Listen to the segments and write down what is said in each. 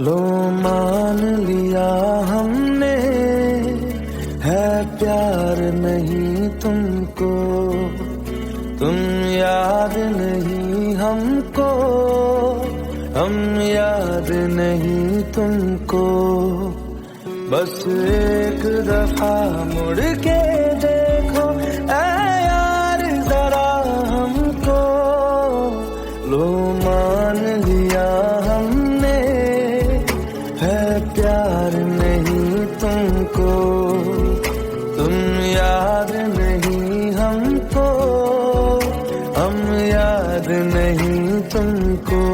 लो मान लिया हमने, है प्यार नहीं तुमको, तुम याद नहीं हमको, हम याद नहीं तुमको। बस एक दफा मुड़ के देखो ऐ यार जरा हमको, लो मान लिया हमने, है प्यार नहीं तुमको, तुम याद नहीं हमको, हम याद नहीं तुमको।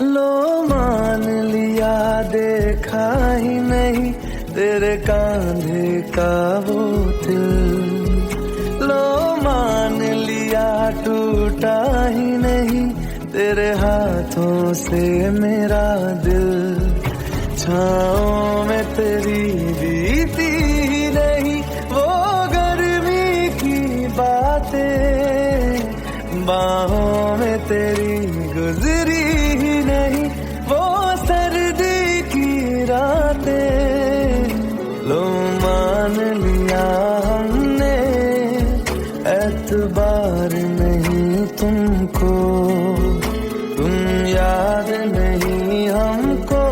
लो मान लिया देखा ही नहीं तेरे कांधे का वो दिल, लो मान लिया टूटा ही नहीं तेरे हाथों से मेरा दिल। छाँव में तेरी बीती ही नहीं वो गर्मी की बातें, बाहों में तेरी गुजरी ही नहीं वो सर्दी की रातें। लो मान लिया हमने, एतबार नहीं तुमको, तुम याद नहीं हमको,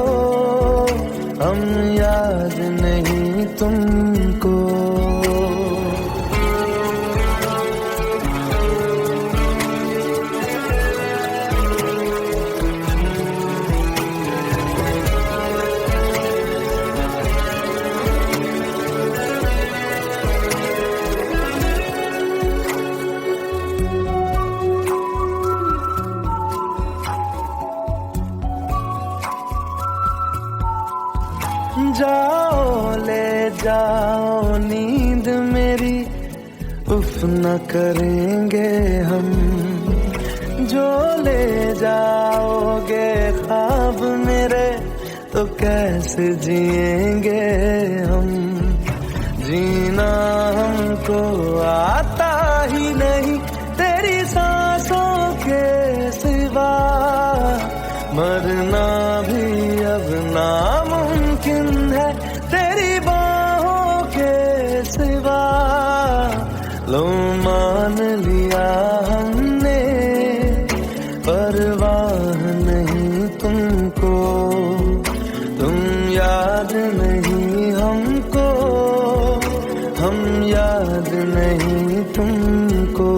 हम याद नहीं तुमको। जाओ ले जाओ नींद मेरी, उफ न करेंगे हम, जो ले जाओगे ख्वाब मेरे तो कैसे जिएंगे हम। जीना हमको आता ही नहीं तेरी सांसों के सिवा, मरना भी अब नामुमकिन है तेरी बाहों के सिवा। लो मान लिया हमने, परवाह नहीं तुमको, तुम याद नहीं हमको, हम याद नहीं तुमको।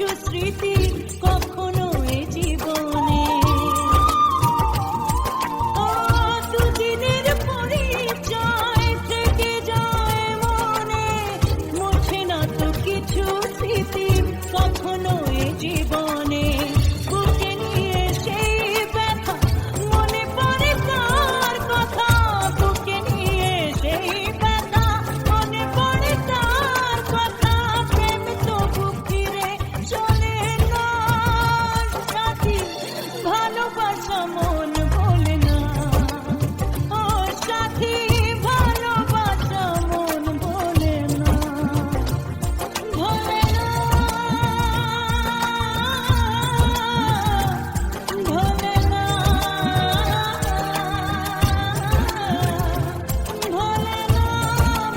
কিছু স্মৃতি কখনো এ জীবনে দুদিনের পরিচয় থেকে যায় মনে, মোছে না তো কিছু স্মৃতি কখনো এ জীবনে। বুকে নিয়ে সেই ব্যথা মনে পড়ে তার কথা, বুকে নিয়ে সেই ব্যথা মনে পড়ে তার কথা। প্রেম তো বুক ফিরে চলে না সাথী, ভালোবাসা মন বলে না। ও সাথী, ভালোবাসা মন বলে না, ভোলে না, ভোলে না, ভোলে না,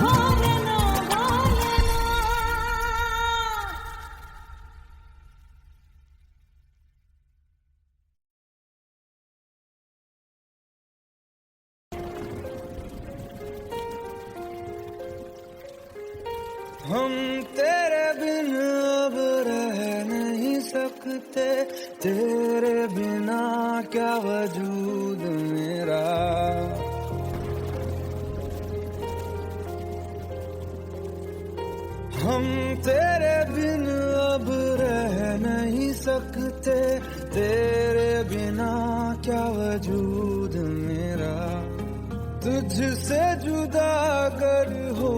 ভোলে না, ভোলে না। हम तेरे बिन अब रह नहीं सकते, तेरे बिना क्या वजूद मेरा। हम तेरे बिन अब रह नहीं सकते, तेरे बिना क्या वजूद मेरा। तुझसे जुदा अगर हो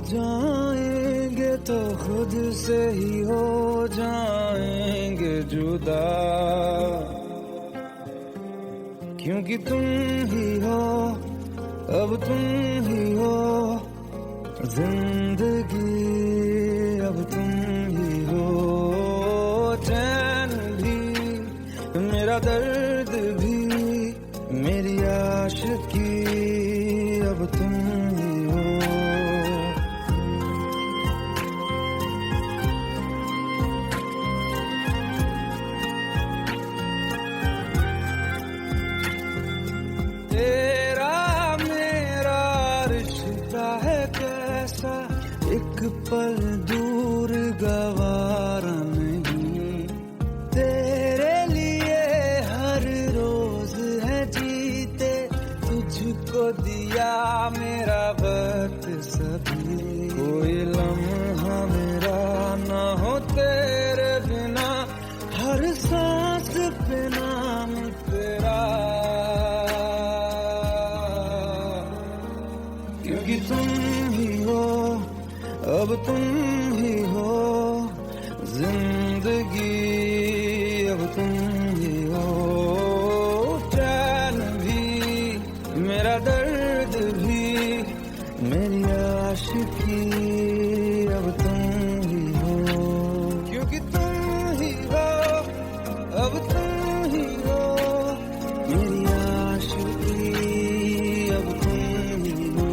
जाएंगे तो खुद से ही हो जाएंगे जुदा, क्योंकि तुम ही हो, अब तुम ही हो जिंदगी, अब तुम ही हो चैन भी, मेरा दर्द भी, मेरी आशिकी, अब तुम ही हो। तेरा मेरा रिश्ता है कैसा, एक पल दूर गवारा नहीं। तेरे लिए हर रोज है जीते, तुझको दिया मेरा वक्त सभी। कोई लम्हा मेरा ना हो तेरे बिना, हर सांस पे नाम तेरा, क्योंकि तुम ही हो, अब तुम ही हो जिंदगी, अब तुम ही हो चैन भी, मेरा दर्द भी, मेरी आशिकी, अब तुम ही हो, क्योंकि तुम ही हो, अब तुम ही हो मेरी आशिकी, अब तुम ही हो।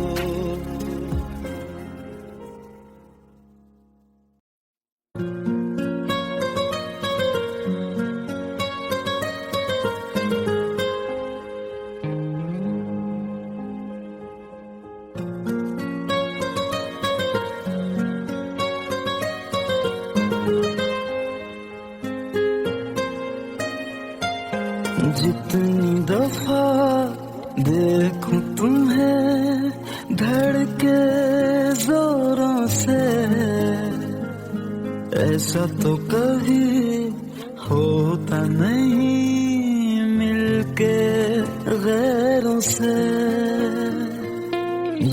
जितनी दफा देखूं तुम्हें धड़के जोरों से, ऐसा तो कभी होता नहीं मिलके गैरों से।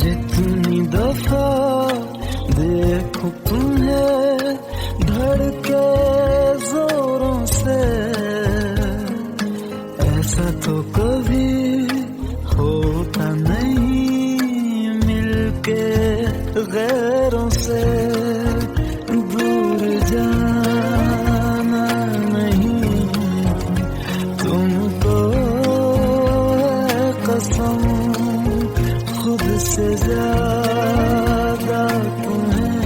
जितनी दफा देखूं तुम्हें धड़के जोरों से, ऐसा तो कभी होता नहीं मिलके गैरों से। दूर जाना नहीं तुमको है कसम, खुद से ज्यादा तुम्हें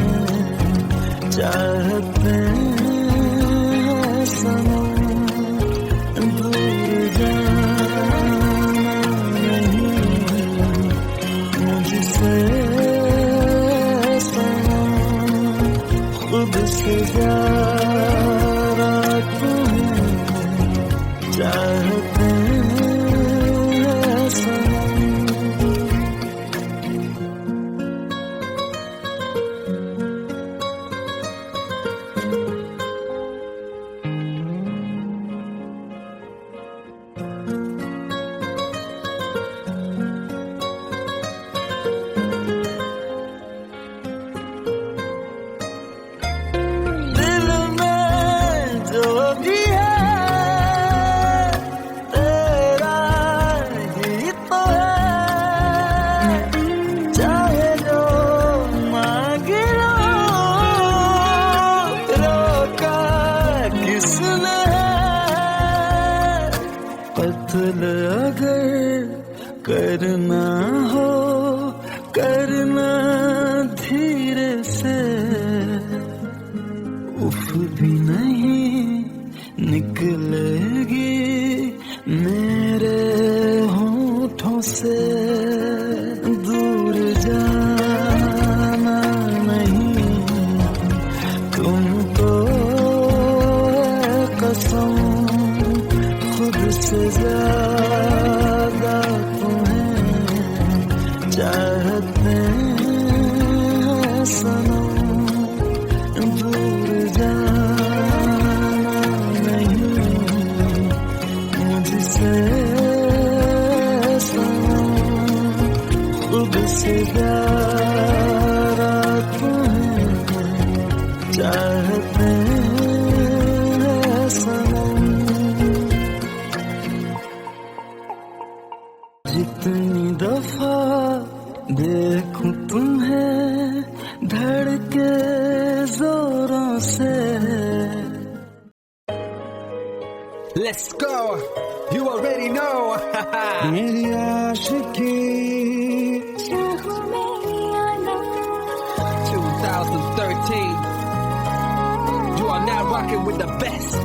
कत्ल अगर करना हो करना धीरे से, उफ भी नहीं निकलेगी मेरे होठों से। दूर जाना नहीं तुमको कसम, खुद से ज्यादा तुम्हें चाहते हैं सनम। दूर जाना नहीं मुझसे सनम, खुद से ज्यादा तुम्हें चाहते हैं सनम। जितनी दफा देखूं तुम्हें धड़के जोरों से। Let's go. You already know. मेरी आशिकी 2013. You are now rocking with the best.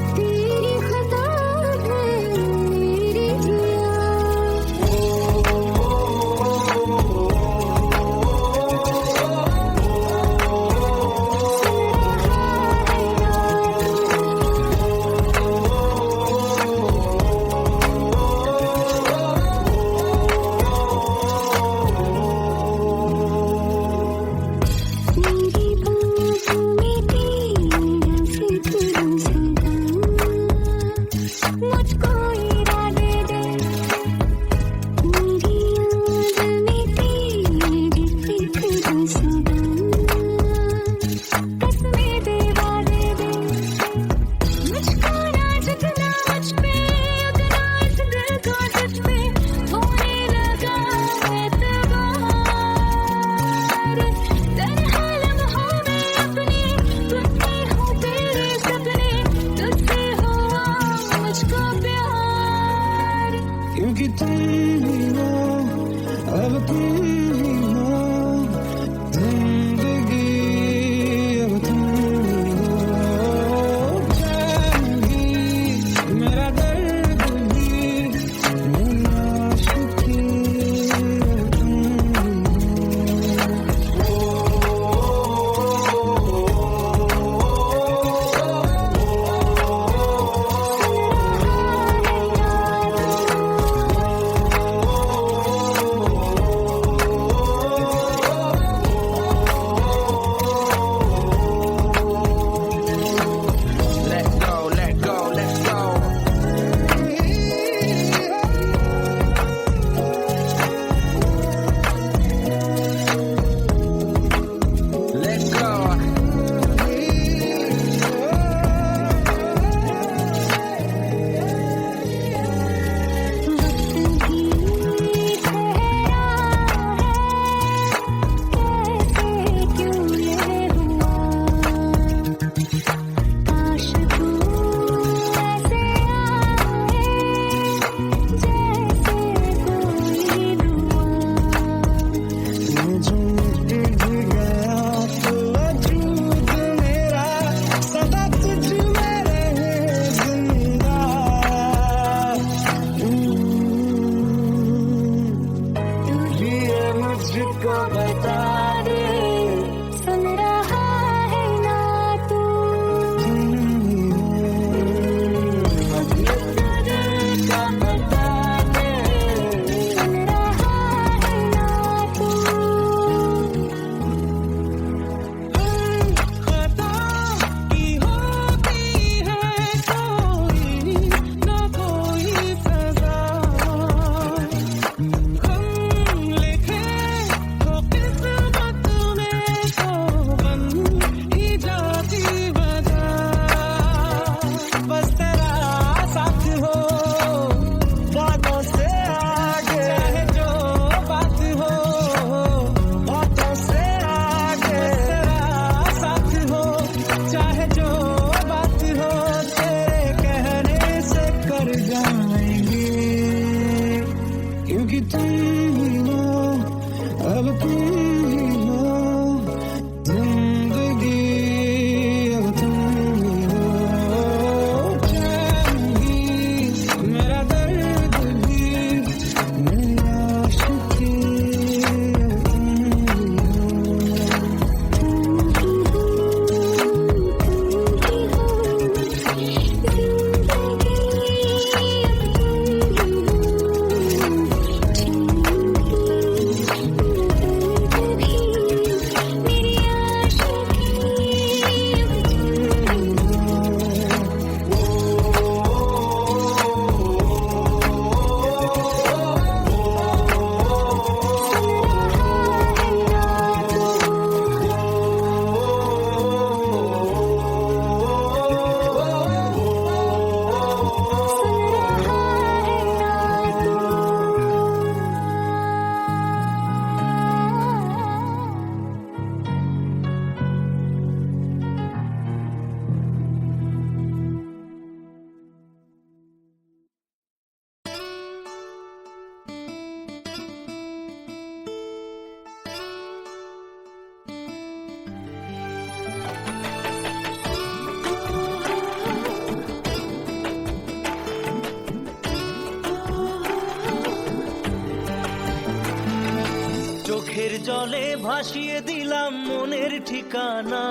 জলে ভাসিয়ে দিলাম মনের ঠিকানা।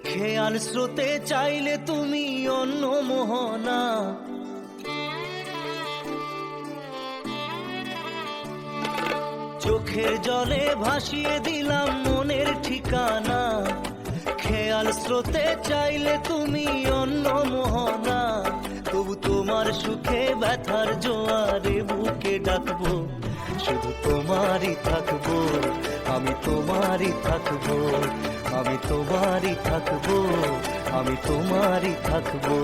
খেয়াল স্রোতে চাইলে তুমি অন্য মোহনা। চোখের জলে ভাসিয়ে দিলাম মনের ঠিকানা। খেয়াল স্রোতে চাইলে তুমি অন্য মোহনা। তবু তোমার সুখে ব্যথার জোয়ারে বুকে ডাকবো, শুধু তোমারই থাকবো, আমি তোমারই থাকবো, আমি তোমারই থাকবো, আমি তোমারই থাকবো।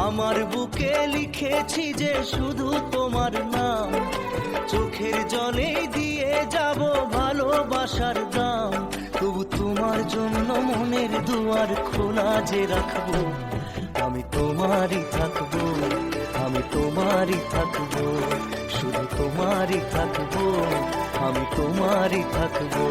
আমার বুকে লিখেছি যে শুধু তোমার নাম, চোখের জলে দিয়ে যাব ভালোবাসার দাম। তবু তোমার জন্য মনের দুয়ার খোলা যে রাখবো, আমি তোমারই থাকবো, আমি তোমারই থাকবো, শুধু তোমারই থাকবো, আমি তোমারই থাকবো।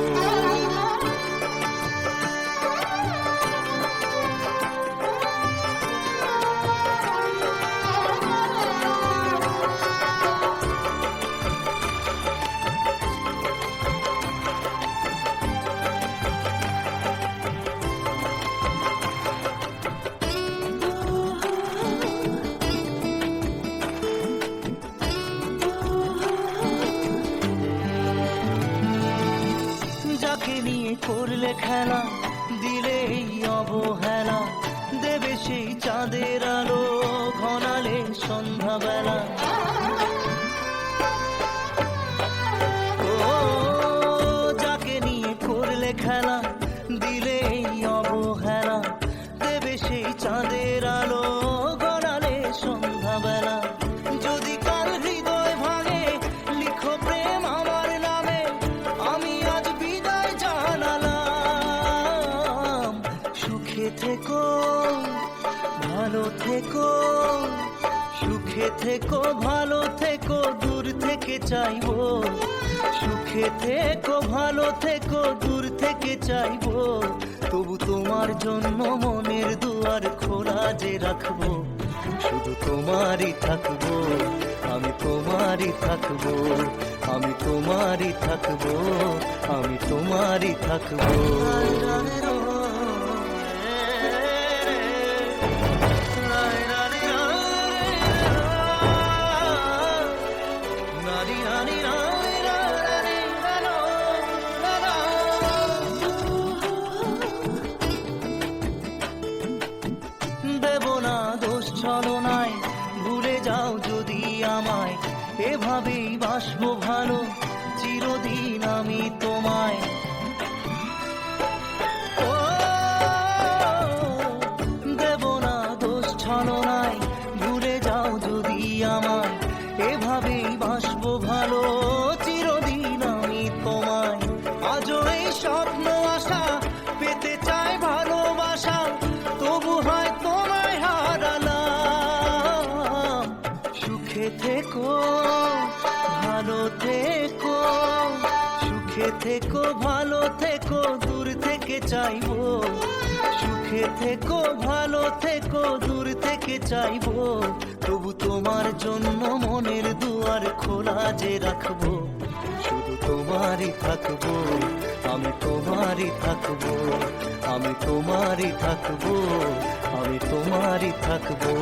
যাকে নিয়ে করলে খেলা, দিলে এই অবহেলা, দেবে সেই চাঁদের আলো ঘনালে সন্ধ্যাবেলা। ও যাকে নিয়ে করলে খেলা, দিলে এই অবহেলা, দেবে সেই চাঁদের আলো ঘনালে সন্ধ্যাবেলা। যদি কাল হৃদয় ভাঙে লিখো প্রেম আমার নামে, আমি আজ বিদায় জানালাম। সুখে থেকো, ভালো থেকো, সুখে থেকো, ভালো থেকো, দূর থেকে চাইবো। সুখে থেকো, ভালো থেকো, দূর থেকে চাইবো। তবু তোমার জন্য মনের দুয়ার খোলা যে রাখবো, শুধু তোমারই থাকবো, আমি তোমারই থাকবো, আমি তোমারই থাকবো, আমি তোমারই থাকবো। দেব না দোষ ছলনায়, ভুলে যাও যদি আমায়, এভাবেই বাসবো ভালো চিরদিন আমি তোমায়। ও দেব না দোষ ছলনায়, ভুলে যাও যদি আমায়, এভাবেই বাসবো ভালো চিরদিন আমি তোমায়। আজও এই স্বপ্ন আশা পেতে চাই ভালোবাসা, তবু হয় তোমায় হারালাম। সুখে থেকো, ভালো থেকো, সুখে থেকো, ভালো থেকো, দূর থেকে চাইবো। সুখে থেকো, ভালো থেকো, দূর থেকে চাইবো। তবু তোমার জন্য মনের দুয়ার খোলা যে রাখবো, শুধু তোমারই থাকবো, আমি তোমারই থাকবো, আমি তোমারই থাকবো, আমি তোমারই থাকবো।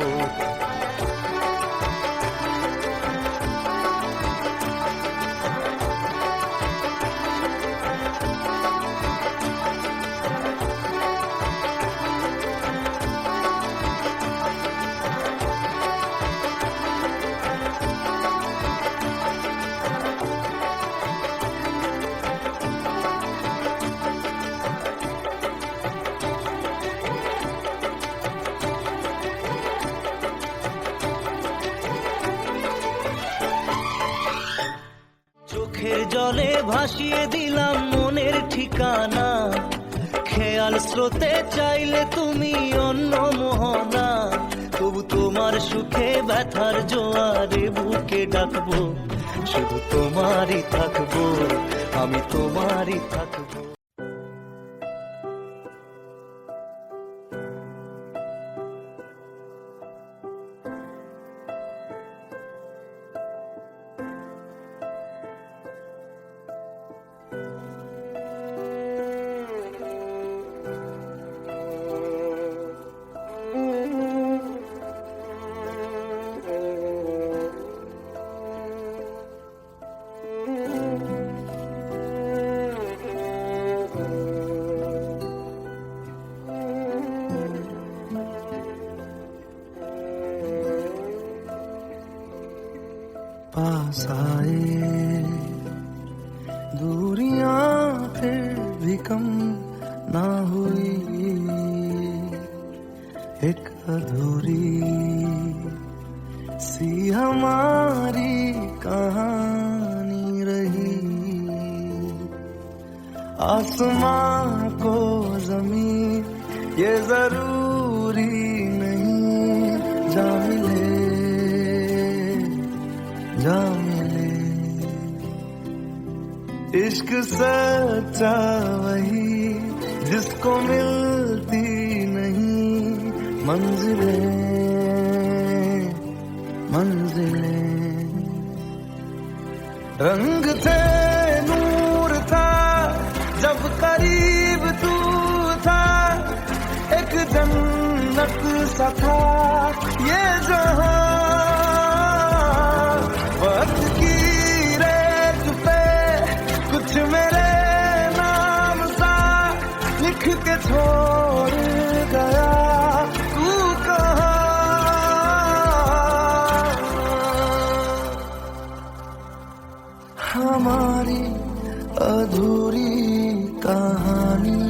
চোখের জলে ভাসিয়ে দিলাম মনের ঠিকানা। খেয়াল স্রোতে চাইলে তুমি অন্য মোহনা। তবু তোমার সুখে ব্যথার জোয়ারে বুকে ডাকবো, শুধু তোমারই থাকবো, আমি তোমারই থাকবো। पास आए, दूरियां फिर भी कम ना हुई, एक अधूरी सी हमारी कहानी रही। आसमां को जमीन ये जरूरी नहीं, जा मिले जा मिले। इश्क सच्चा वही जिसको मिलती नहीं मंजिलें मंजिलें। रंग थे नूर था जब करीब तू था, एक जन्नत सा था ये जहां। वक्त की रेत पे कुछ मेरे नाम सा लिख के छोड़ गया तू कहाँ। हमारी अधूरी कहानी,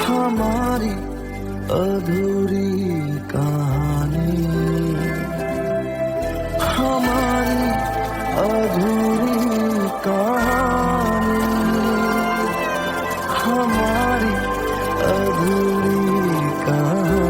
हमारी अधूरी कहानी, हमारी अधूरी कहानी, हमारी अधूरी कहानी।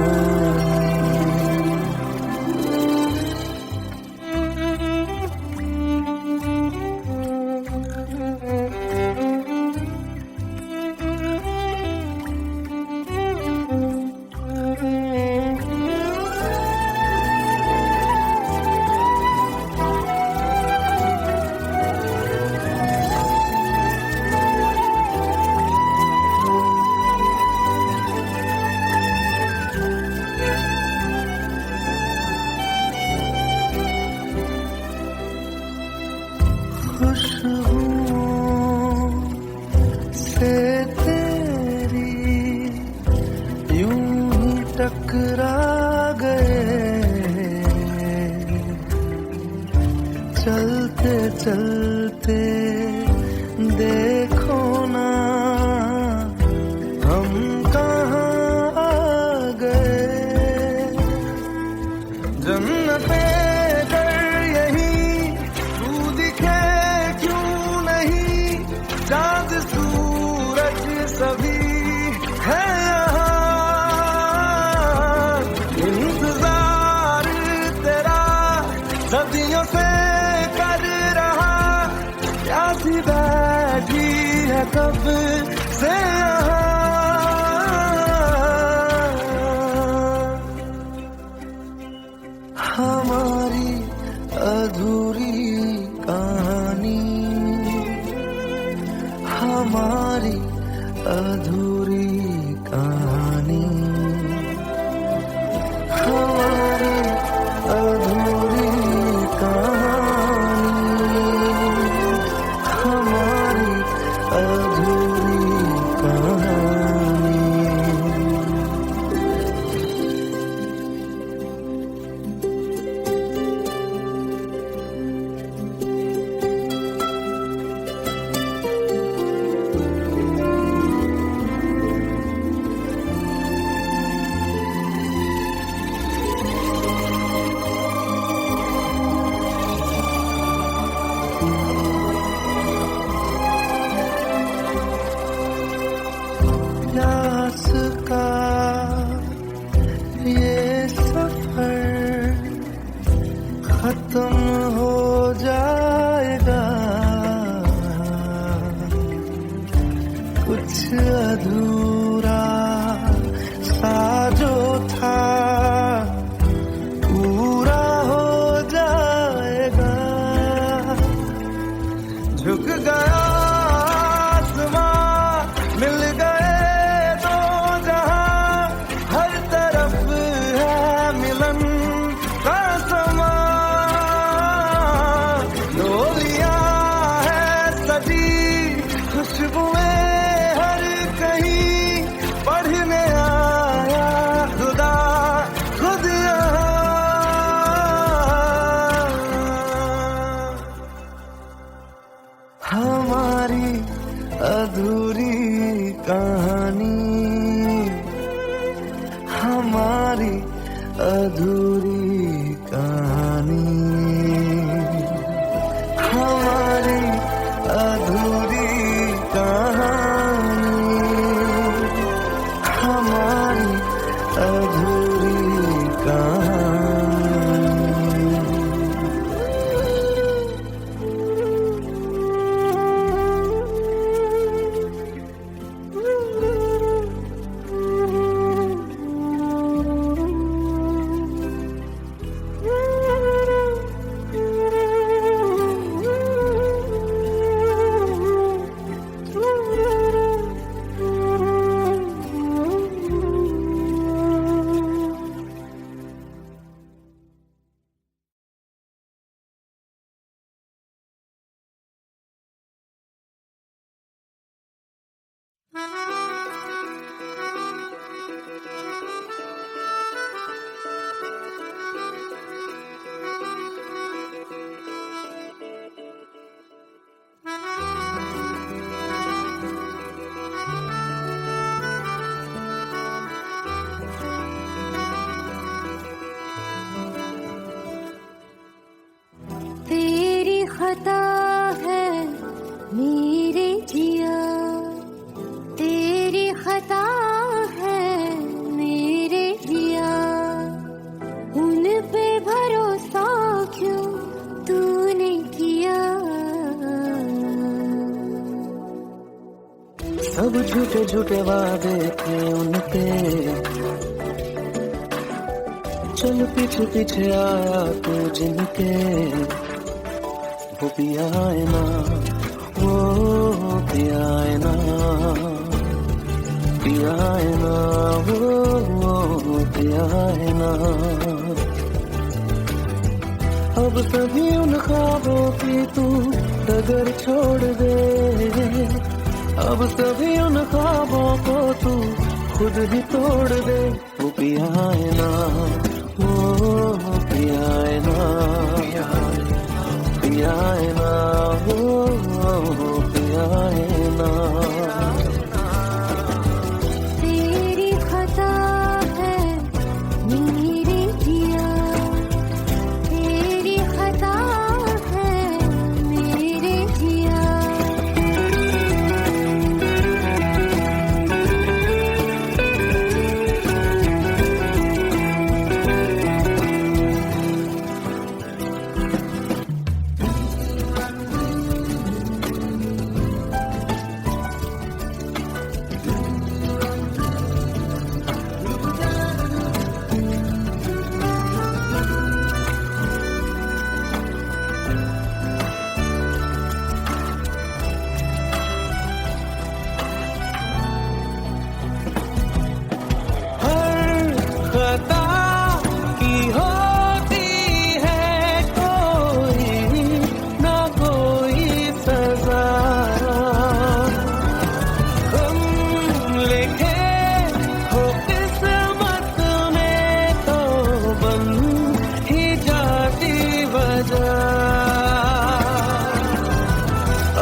खुशबुओं से तेरी यूं ही टकरा गए, चलते चलते देखो ना हम कहाँ आ गए। जन्नते चाँद सूरज सभी है यहाँ, इंतजार तेरा सदियों से कर रहा, प्यासी बैठी है कब से यहाँ। हमारी अधूरी कहानी, हमारी अधूरी कहानी, हमारी अधूरी कहानी, हमारी अधूरी कहानी। प्यास का ये सफर खत्म हो जाएगा, कुछ अधूरा सा जो था पूरा हो जाएगा। झुक गया मिल गए दो जहां, हर तरफ है मिलन का समा। डोलियां है सजी खुशबुएं हर कहीं, पढ़ने आया अधूरी कहानी, हमारी अधूरी कहानी, हमारी अधूरी कहानी, हमारी अधूरी कहानी। तेरी खता है मेरे जिया, तेरी खता है मेरे जिया, उन पे भरोसा क्यों तूने किया। सब झूठे झूठे वादे थे उनके, चल पीछे पीछे आया तू जिनके, वो पिया है ना, वो पिया है ना, पिया है ना, वो पिया है ना। अब सभी उन ख्वाबों की तू डगर छोड़ दे, अब सभी उन ख्वाबों को तू खुद ही तोड़ दे। वो पिया है ना, वो पिया है ना, पिया है ना, वो पिया है ना। तेरी खता है मेरे जिया, तेरी खता है मेरे जिया।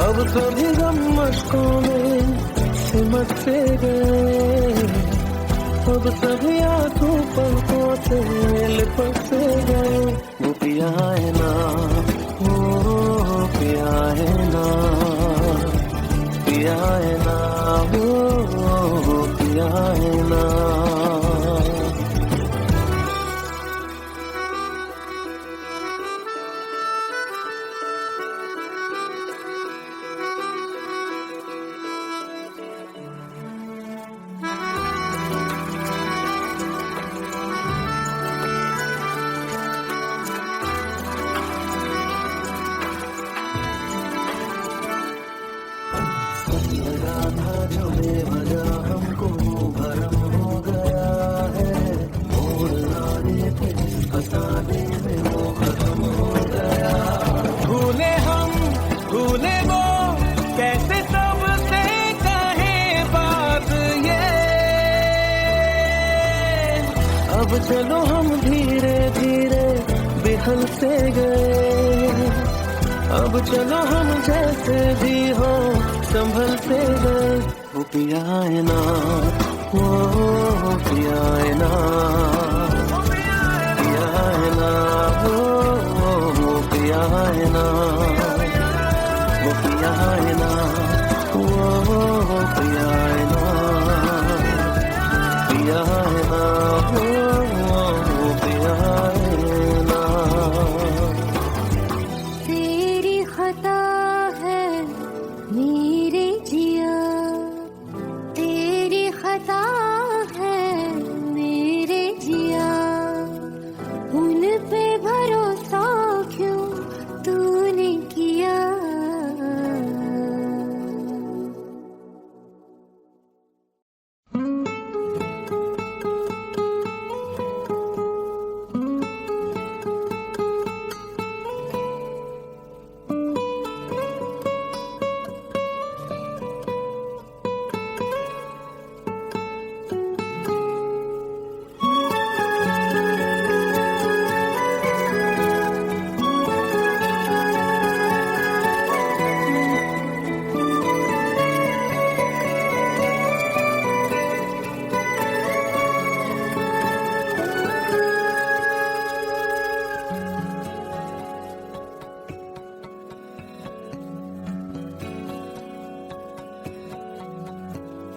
अब सभी गम मशकों में सिमट से गए, अब सभी आंसू पलकों से लिपट से गए। वो पिया है ना, वो पिया है ना, पिया है ना, वो पिया है ना। जो बेवजह हमको भरम हो गया है, मोड़ लाने पे फसाने में वो खत्म हो गया। भूले हम भूले वो कैसे सबसे कहे बात ये, अब चलो हम धीरे धीरे बिहल से गए, अब चलो हम जैसे भी हो संभलते गए वो पिया है ना, वो पिया है ना, पिया है ना, वो पिया है ना, वो पिया है ना, वो पिया है ना, पिया है ना, वो पिया है ना। तेरी खता है मेरे जिया, तेरी खता है मेरे जिया, उन पे भरोसा क्यों तूने किया।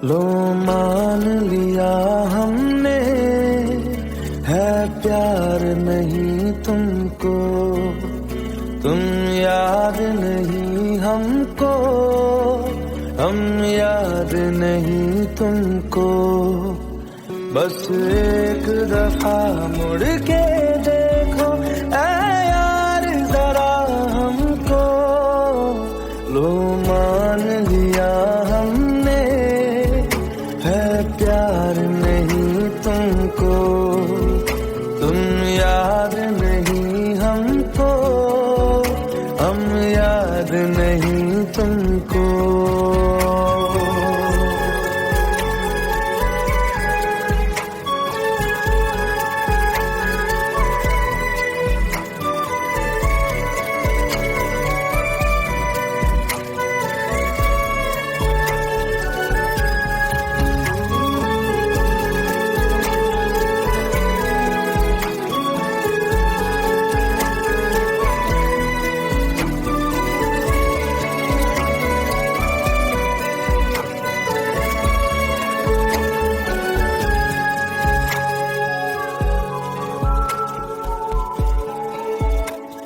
लो मान लिया हमने है प्यार नहीं तुमको, तुम याद नहीं हमको, हम याद नहीं तुमको। बस एक दफा मुड़ के देखो ऐ यार जरा हमको। लो मान लिया हमने है प्यार नहीं तुमको, तुम याद नहीं हमको, हम याद नहीं तुमको।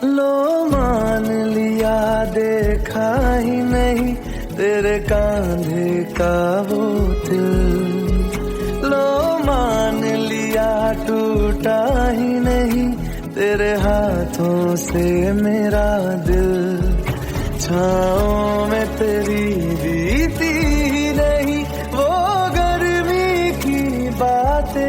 लो मान लिया देखा ही नहीं तेरे कांधे का वो दिल। लो मान लिया टूटा ही नहीं तेरे हाथों से मेरा दिल। छाँव में तेरी बीती ही नहीं वो गर्मी की बातें,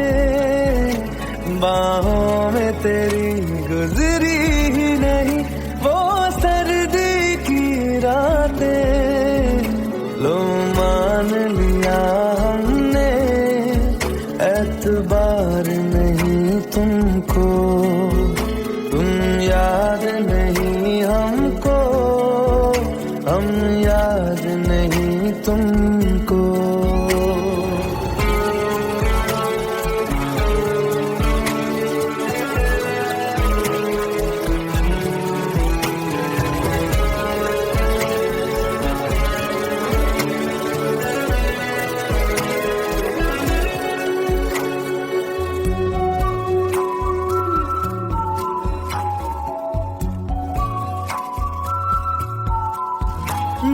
बाहों में तेरी गुजरी ही नहीं वो सर्दी की रातें। लो मान लिया हमने एतबार नहीं तुमको, तुम याद नहीं हमको, हम याद नहीं तुमको।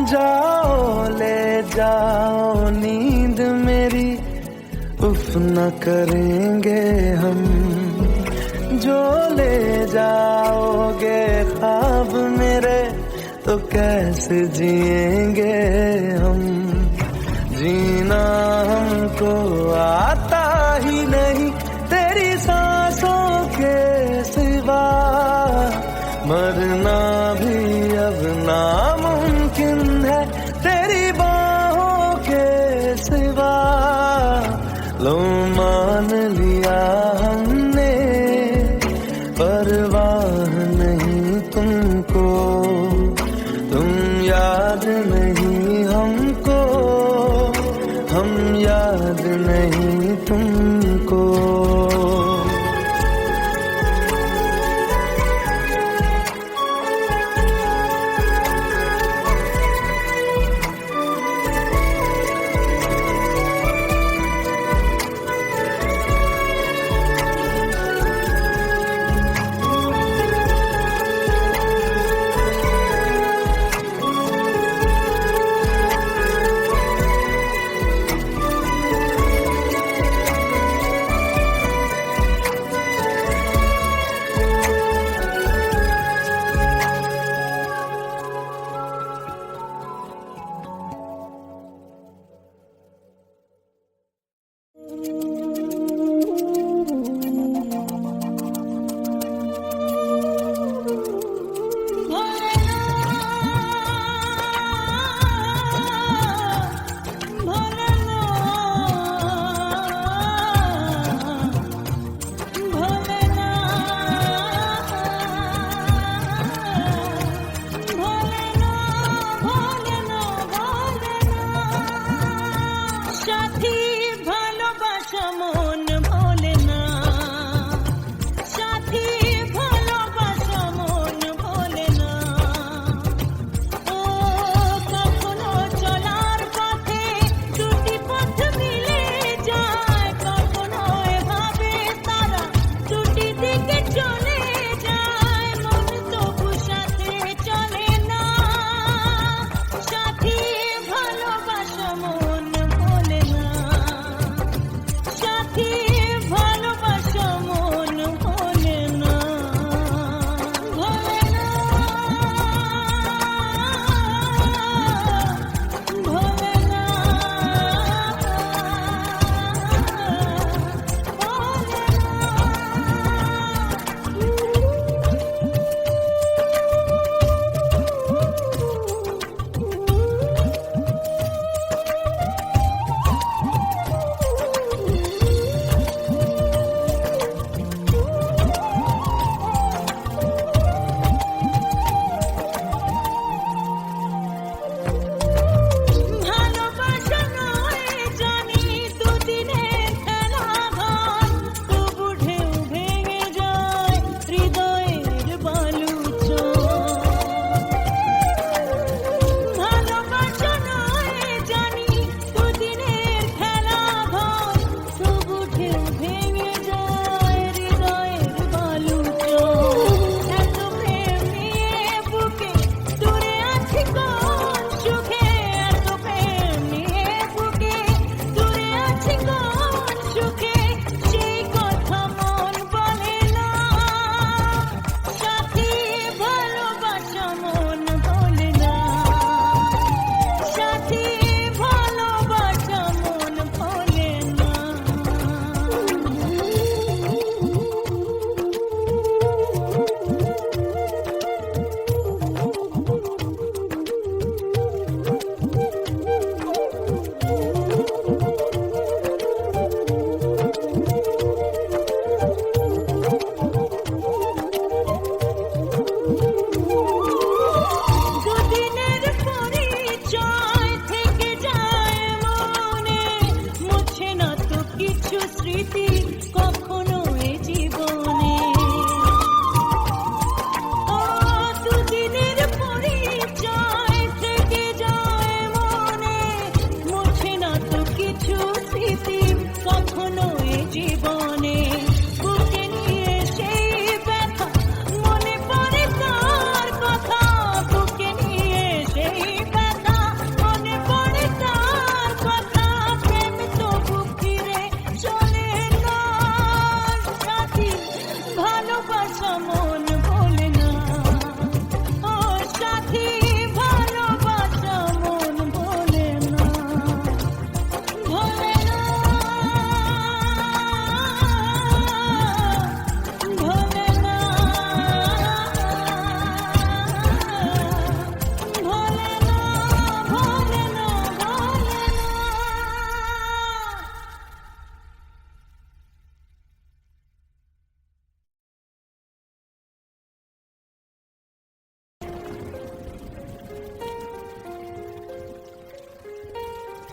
जाओ ले जाओ नींद मेरी, उफ न करेंगे हम। जो ले जाओगे ख्वाब मेरे तो कैसे जिएंगे हम। जीना हमको आता ही नहीं तेरी सांसों के सिवा, मरना भी अब नामुमकिन है तेरी बाहों के सिवा। लो मान लिया हमने परवाह नहीं तुमको, तुम याद नहीं हमको, हम याद नहीं तुमको।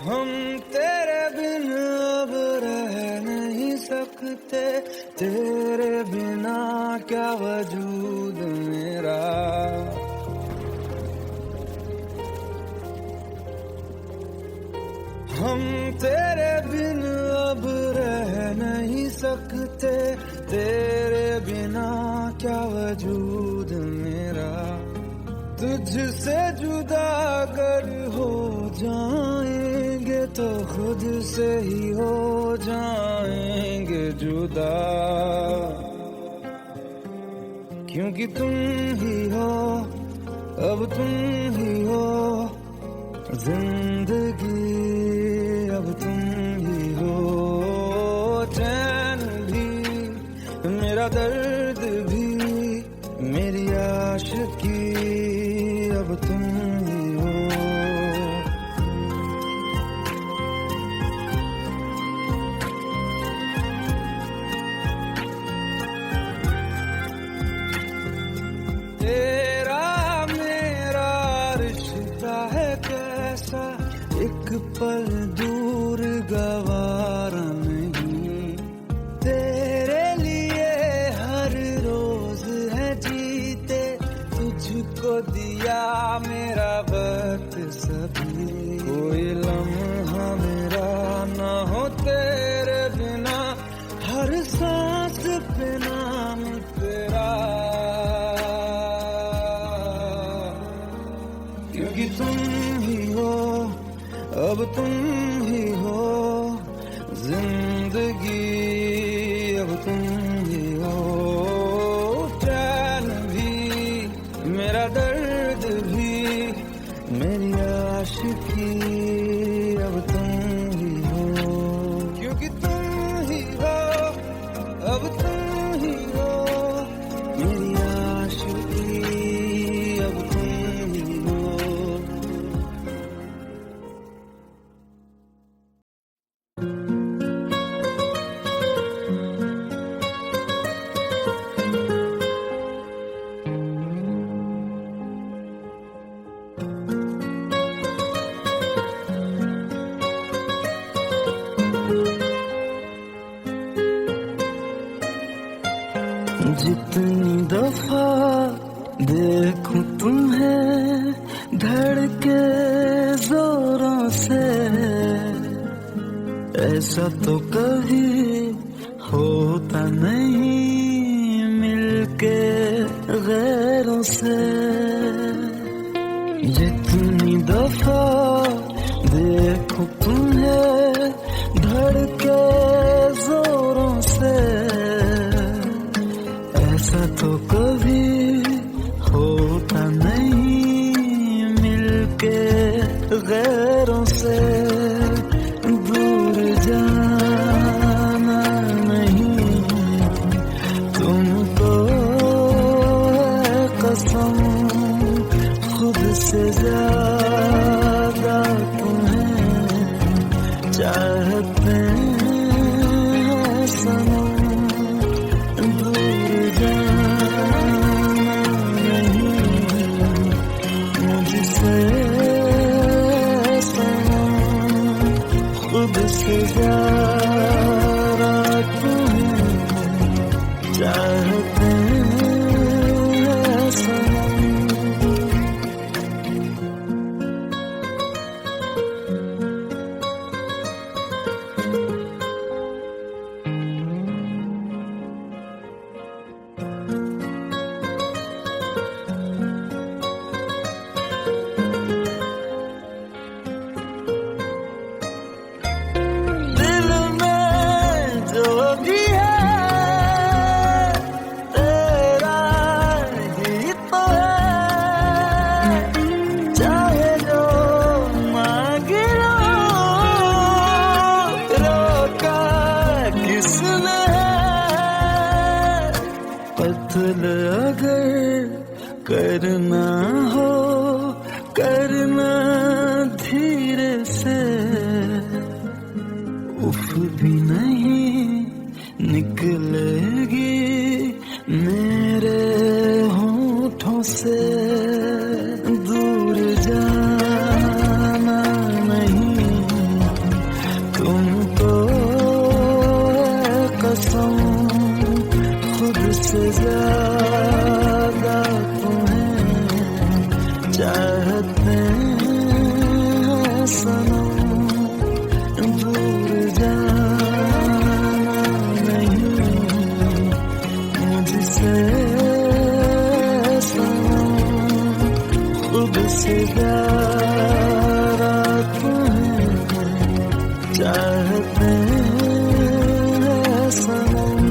हम तेरे सकते, तेरे बिना क्या वजूद मेरा। हम तेरे बिन अब रह नहीं सकते, तेरे बिना क्या वजूद मेरा। तुझसे जुदा अगर हो जाएंगे तो खुद से ही हो जाएंगे जुदा, क्योंकि तुम ही हो, अब तुम ही हो जिंदगी, अब तुम ही हो चैन भी, मेरा दर्द भी, मेरी आशिकी, अब तुम ही हो। तेरा मेरा रिश्ता है कैसा, एक पल दूर गवारा नहीं। तेरे लिए हर रोज है जीते, तुझको दिया मेरा वक्त सभी। कोई लम्हा मेरा ना हो तेरे बिना, हर सांस पे नाम तेरा, क्योंकि तुम ही हो, अब तुम ही हो जिंदगी, अब तुम ही हो चैन भी, मेरा दर्द भी, मेरी आशिकी, अब तुम ही हो, क्योंकि तुम ही हो, अब तुम ही हो मेरी आशिकी, अब तुम ही हो। जितनी दफा देखूं तुम्हें धड़के जोरों से, ऐसा तो कभी होता नहीं मिलके गैरों से। जितनी दफा देखूं तुम्हें धड़के जोरों से, ऐसा तो कभी होता नहीं मिलके गैरों से। दूर जाना नहीं तुमको है कसम, खुद से ज्यादा तुम्हें चाहते हैं सनम। खुद से ज़्यादा तुम्हें चाहते हैं सनम। कत्ल अगर करना हो करना धीरे से, उफ भी नहीं निकलेगी मेरे होठों से। दूर जाना नहीं तुमको कसम, से ज्यादा तुम्हें चाहते हैं सनम, दूर जाना नहीं मुझसे सनम, खुद से ज्यादा तुम्हें चाहते हैं सनम।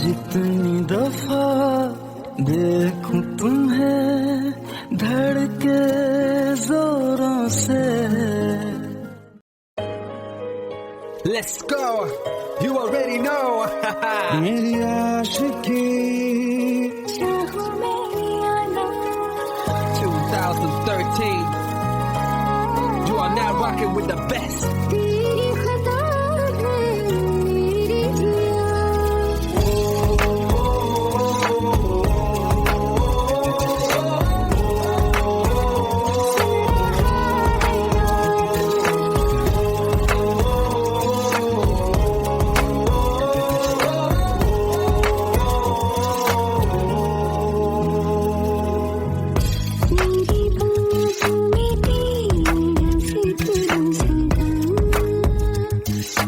जितनी दफा देखूं तुम्हें धड़के जोरों से, Let's go. You already know. मेरी आशिकी 2013. You are now rocking with the best. तेरी खता है मेरी जिया, मेरी बातों में तेरा फिक्र सदा,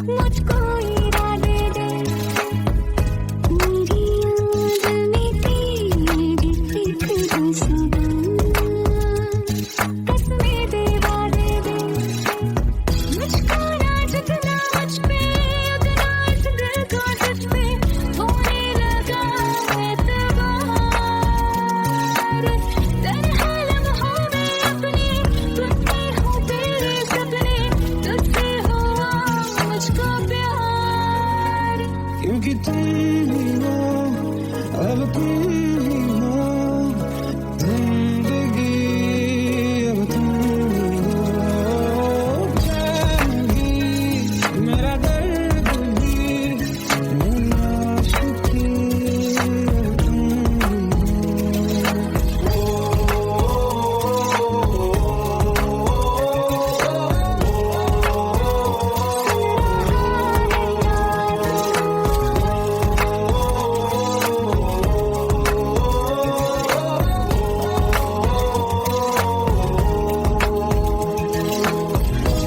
मुझको इरादे दे, मेरी याद में तेरी फिक्र सदा, कसमें दे वादे दे, मुझको ना जितना मुझ पे उतना इस दिल को तुझ पे होने लगा एतबार, तन्हा लम्हों में अपने टूटे हों तेरे सपने, तुझसे हुआ मुझको प्यार। क्योंकि तुम ही हो, अब तुम ही हो जिंदगी, अब तुम ही हो जान भी, मेरा दर्द भी, मेरी आशिकी, अब तुम ही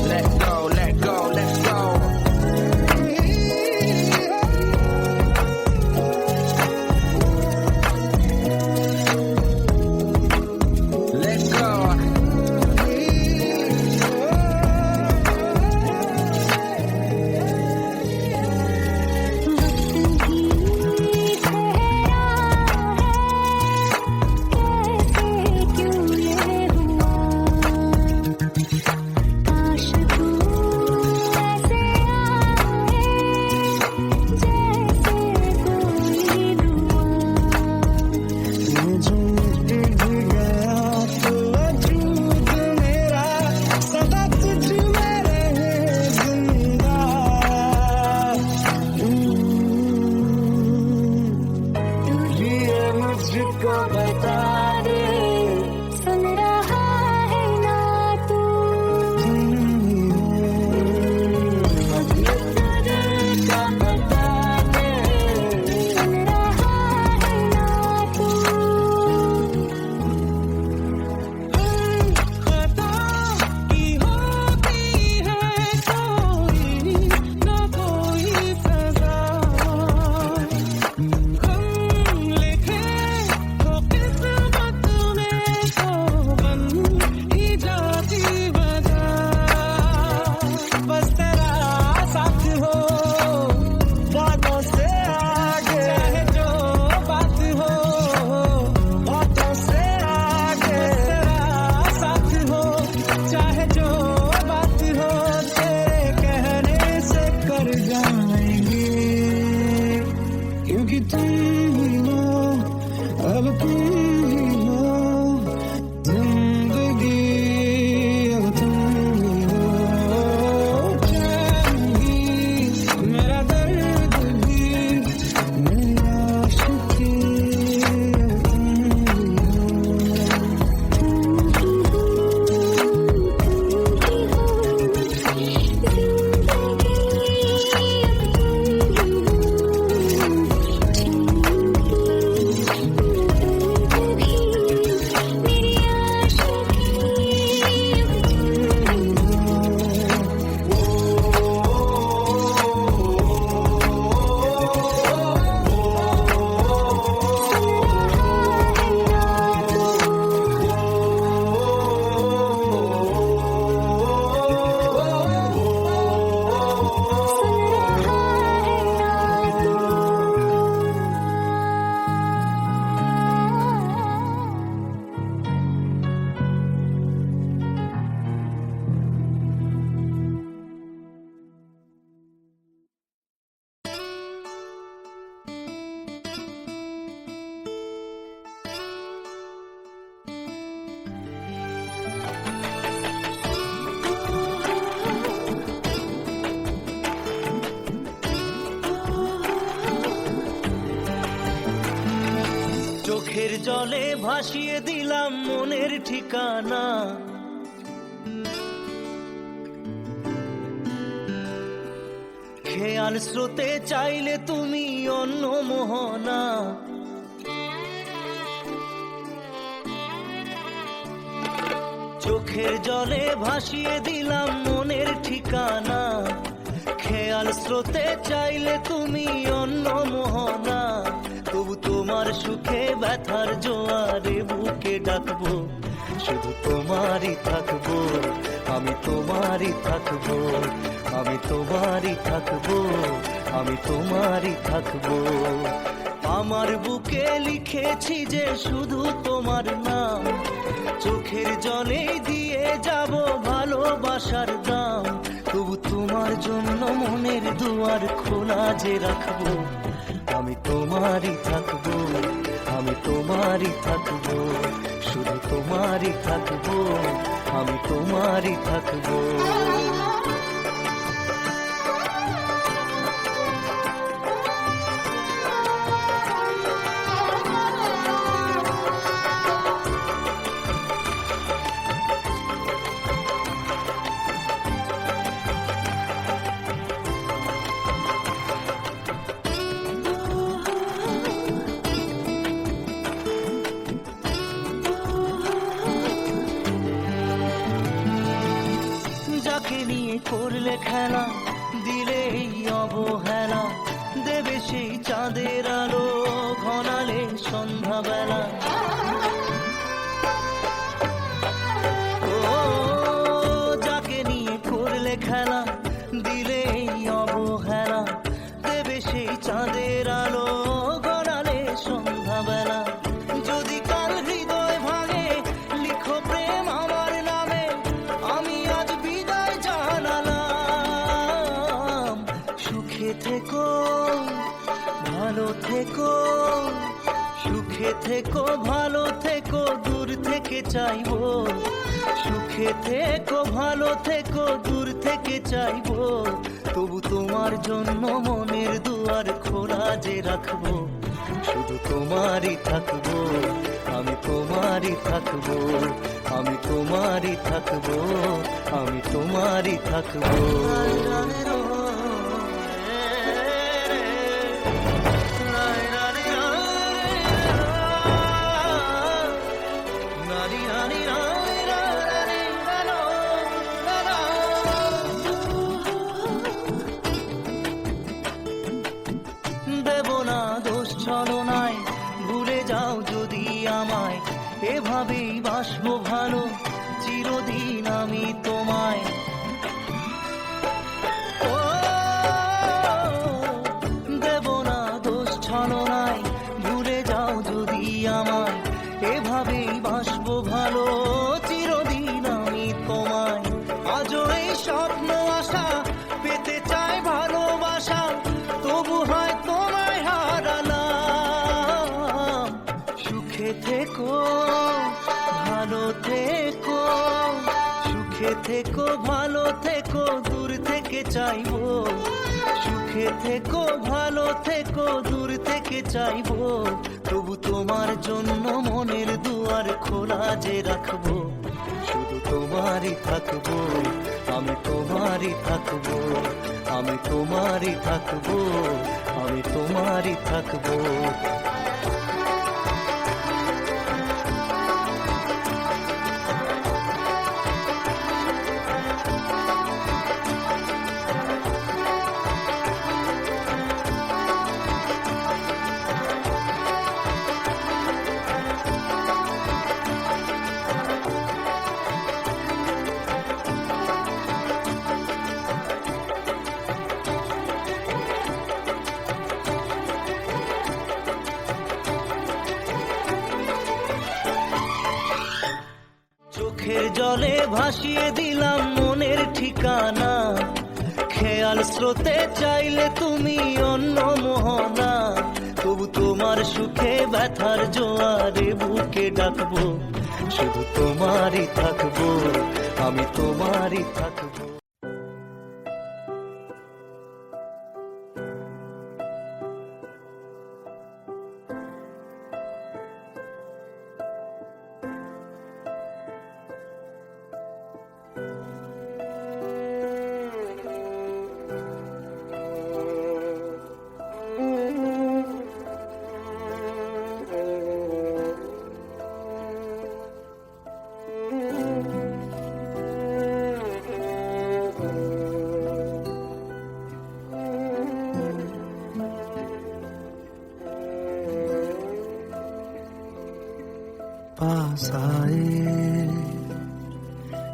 Let go, let go, let's go. Let's go. वक्त भी ठहरा है, कैसे क्यों ये हुआ, काश तू ऐसे आए जैसे कोई दुआ। ये जो मिट गया तो वजूद मेरा सदा तुझ में रहे जिंदा। ये मुझको बता दे, सुन रहा है ना तू, दिल का बता दे, सुन रहा है ना तू। खता की होती है कोई ना कोई सजा, हम लिखे तो किस्मत में तो बन ही जाती वजह, बस तेरा साथ हो बातों से आगे, चाहे जो बात हो बातों से आगे, तेरा साथ हो चाहे जो बात हो, तेरे कहने से कर जाएंगे, क्योंकि तुम ही हो, अब तुम ही हो जिंदगी, अब तुम ही हो जान भी, मेरा दर्द भी, मेरी आशिकी, अब तुम ही हो। জলে ভাসিয়ে দিলাম মনের ঠিকানা। খেয়াল স্রোতে চাইলে তুমি অন্য মোহনা। চোখের জলে ভাসিয়ে দিলাম মনের ঠিকানা। খেয়াল স্রোতে চাইলে তুমি অন্য মোহনা। তবু তোমার সুখে ব্যথার জোয়ারে বুকে ডাকবো, শুধু তোমারই থাকবো, আমি তোমারই থাকবো, আমি তোমারই থাকবো, আমি তোমারই থাকবো। আমার বুকে লিখেছি যে শুধু তোমার নাম, চোখের জলে দিয়ে যাব ভালোবাসার দাম। তবু তোমার জন্য মনের দুয়ার খোলা যে রাখবো, আমি তোমারই থাকবো, আমি তোমারই থাকবো, শুধু তোমারই থাকবো, আমি তোমারই থাকবো। যাকে নিয়ে করলে খেলা, দিলে এই অবহেলা, দেবে সেই চাঁদের আলো ঘনালে সন্ধ্যাবেলা। ও যাকে নিয়ে করলে খেলা, দিলে এই অবহেলা, দেবে সেই চাঁদের আলো ঘনালে সন্ধ্যাবেলা। যদি কাল হৃদয় ভাঙে লিখো প্রেম আমার নামে, আমি আজ বিদায় জানালাম। সুখে থেকো, ভালো থেকো, সুখে থেকো, ভালো থেকো, দূর থেকে চাইবো। সুখে থেকো, ভালো থেকো, দূর থেকে চাইবো। তবু তোমার জন্য মনের দুয়ার খোলা যে রাখবো, শুধু তোমারই থাকবো, আমি তোমারই থাকবো, আমি তোমারই থাকবো, আমি তোমারই থাকবো। দেব না দোষ ছলনায়, ভুলে যাও যদি আমায়, এভাবেই বাসবো ভালো চিরদিন আমি তোমায়। ও দেব না দোষ ছলনায়, ভুলে যাও যদি আমায়, এভাবেই বাসবো ভালো চিরদিন আমি তোমায়। আজও এই স্বপ্ন আশা পেতে চাই ভালোবাসা, তবু হয় তোমায় হারালাম। সুখে থেকো, ভালো থেকো, সুখে থেকো, ভালো থেকো, দূর থেকে চাইবো। সুখে থেকো, ভালো থেকো, দূর থেকে চাইবো। তবু তোমার জন্য মনের দুয়ার খোলা যে রাখবো, শুধু তোমারই থাকবো, আমি তোমারই থাকবো, আমি তোমারই থাকবো, আমি তোমারই থাকবো। চোখের জলে ভাসিয়ে দিলাম মনের ঠিকানা। খেয়াল স্রোতে চাইলে তুমি অন্য মোহনা। তবু তোমার সুখে ব্যথার জোয়ারে বুকে ডাকবো, শুধু তোমারই থাকবো, আমি তোমারই থাকবো। पास आए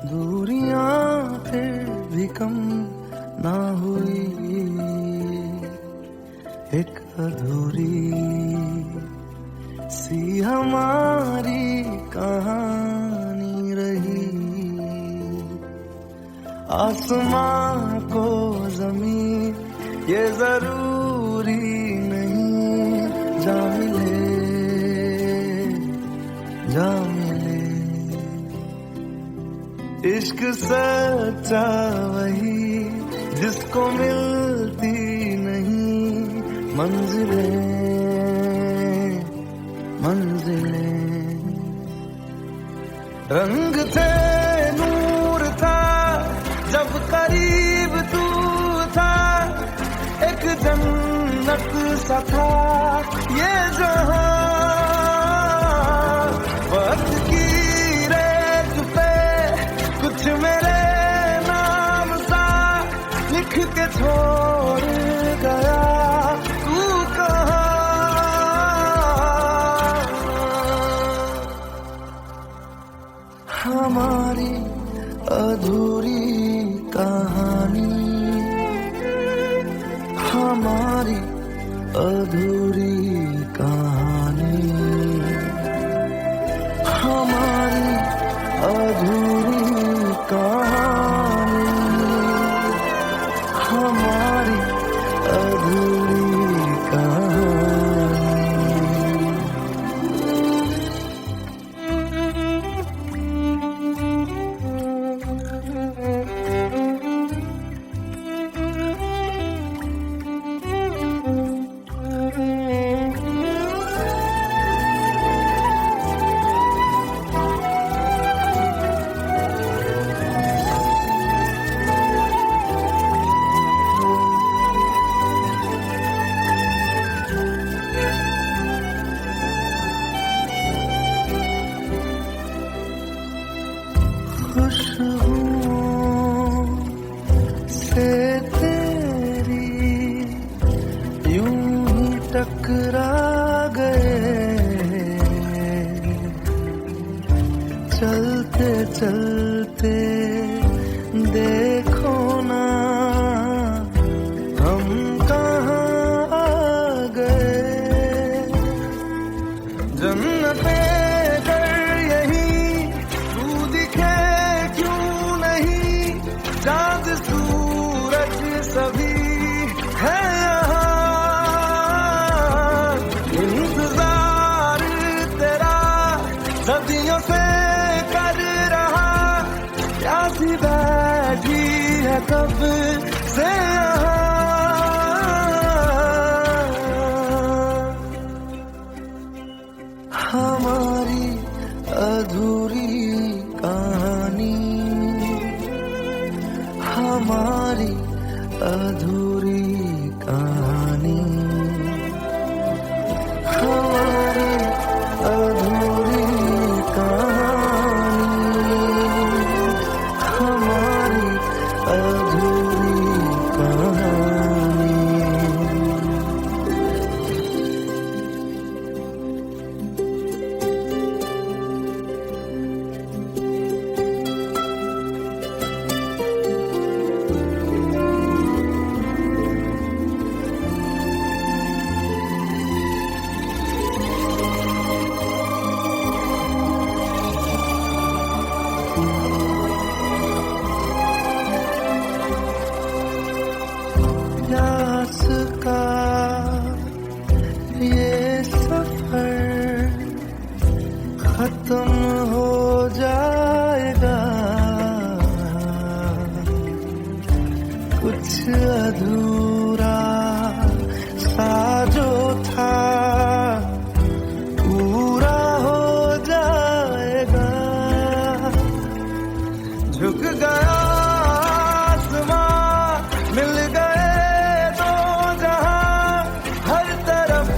दूरियां फिर भी कम ना हुई, एक अधूरी सी हमारी कहानी रही। आसमां को ज़मीन ये जरूरी नहीं, जा मिले जा मिले। इश्क सच्चा वही जिसको मिलती नहीं मंजिलें मंजिलें। रंग थे नूर था जब करीब तू था, एक जन्नत सा था ये जहां। वक्त की रेत पे कुछ मेरे नाम सा लिख के छोड़ गया तू कहाँ। हमारी अधूरी कहानी, हमारी अधूरी कहानी, हमारी अधूरी कहानी, हमारी अधूरी कहानी। खुशबुओं से तेरी यूं ही टकरा गए, चलते चलते देखो ना हम कहाँ आ गए। जन्नते चाँद सूरज सभी है यहाँ, इंतजार तेरा सदियों से कर रहा, प्यासी बैठी है कब से यहाँ। हमारी अधूरी कहानी, हमारी अधूरी कहानी, हमारी अधूरी कहानी, हमारी अधूरी कहानी। प्यास का ये सफर खत्म हो जाएगा, कुछ अधूरा सा जो था पूरा हो जाएगा। झुक गया आसमां, मिल गए दो जहां, हर तरफ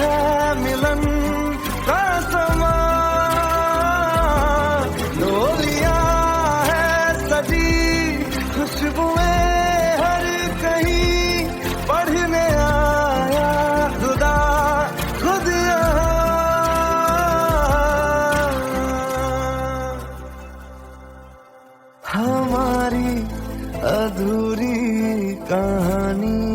है मिलन का समा। डोलियां है सजी, खुशबुएं हर कहीं, पढ़ने आया खुदा खुद यहाँ। हमारी अधूरी कहानी